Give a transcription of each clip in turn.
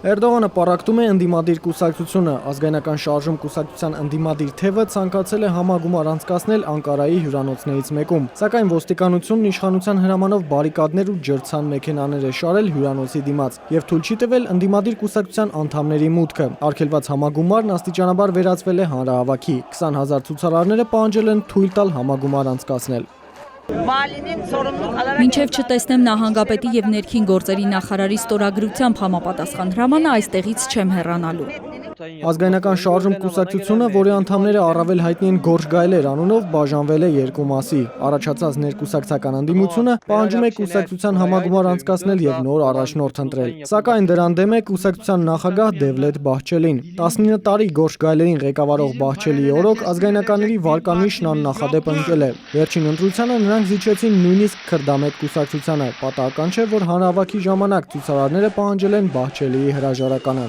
Էրդողանը պառակտում է ընդդիմադիր կուսակցությունը, ազգայնական շարժում կուսակցության ընդդիմադիր թևը ցանկացել է համագումար անցկացնել Անկարայի հյուրանոցներից մեկում, սակայն ոստիկանությունն իշխանության հրամանով բարիկադներ ու ջրցան մեքենաներ է շարել հյուրանոցի դիմաց եւ թույլ չի տվել ընդդիմադիր կուսակցության անդամների մուտքը։ Արգելված համագումարն աստիճանաբար վերածվել է հանրահավաքի, 20,000 ցուցարարները պահանջել են թույլ տալ համագումար անցկացնել։ Մինչև չտեսնեմ նահանգապետի եւ ներքին գործերի նախարարի ստորագրությամբ համապատասխան հրամանը այստեղից չեմ հեռանալու։ Ազգայնական շարժում կուսակցությունը, որի անդամները առավել հայտնի են Գորշ Գայլեր անունով, բաժանվել է երկու մասի։ Առաջացած ներկուսակցական ընդդիմությունը պահանջում է կուսակցության համագումար անցկացնել եւ նոր առաջնորդ ընտրել։ Սակայն դրան դեմ է կուսակցության նախագահ Դևլետ Բահչելին։ 19 տարի Գորշ Գայլերին ղեկավարող Բահչելիի օրոք ազգայնականների վարկանիշն աննախադեպ ընկել է։ Վերջին ընտրությանը նրանք զիջեցին նույնիսկ քրդամետ կուսակցությանը։ Պատահական չէ, որ հանրահավաքի ժամանակ ցուցարարները պահանջել են Բահչելիի հրաժարականը։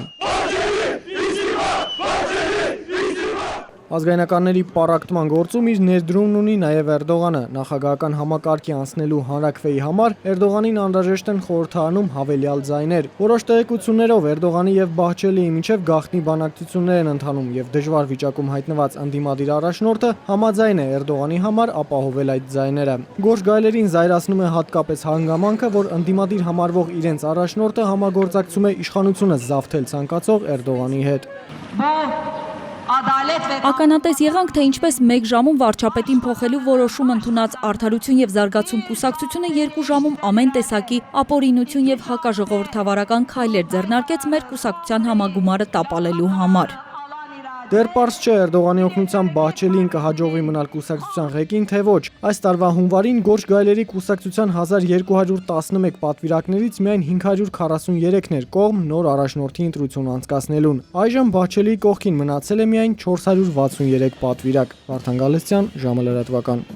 Ազգայնականների պառակտման գործում իր ներդրումն ունի նաև Էրդողանը։ Նախագահական համակարգի անցնելու հանրաքվեի համար Էրդողանին անհրաժեշտ են խորհրդարանում հավելյալ ձայներ։ Որոշ տեղեկություններով Էրդողանի եւ Բահչելիի միջև գաղտնի բանակցություններ են ընթանում եւ դժվար վիճակում հայտնված ընդդիմադիր առաջնորդը համաձայն է Էրդողանի համար ապահովել այդ ձայները։ Գորշ Գայլերին զայրացնում է հատկապես հանգամանքը, որ ընդդիմադիր համարվող իրենց առաջնորդը համագործակցում է իշխանությունը զավթել ցանկացող Էրդողանի հետ։ Ականատես եղանք, թե ինչպես մեկ ժամում վարչապետին փոխելու որոշում ընդունած Արդարություն եւ զարգացում կուսակցությունը 2 ժամում ամեն տեսակի ապօրինություն եւ հակաժողովրդավարական քայլեր ձեռնարկեց մեր կուսակցության համագումարը տապալելու համար։ Դեռ պարզ չէ Էրդողանի օգնությամբ Բահչելիին կհաջողվի մնալ կուսակցության ղեկին, թե ոչ։ Այս տարվա հունվարին Գորշ Գայլերի կուսակցության 1211 պատվիրակներից միայն 543-ն էր կողմ նոր առաջնորդի ընտրություն անցկացնելուն։ Այժմ Բահչելիի կողքին մնացել է միայն 463 պատվիրակ։ Վարդան Գալստյան, ժամը լրատվական։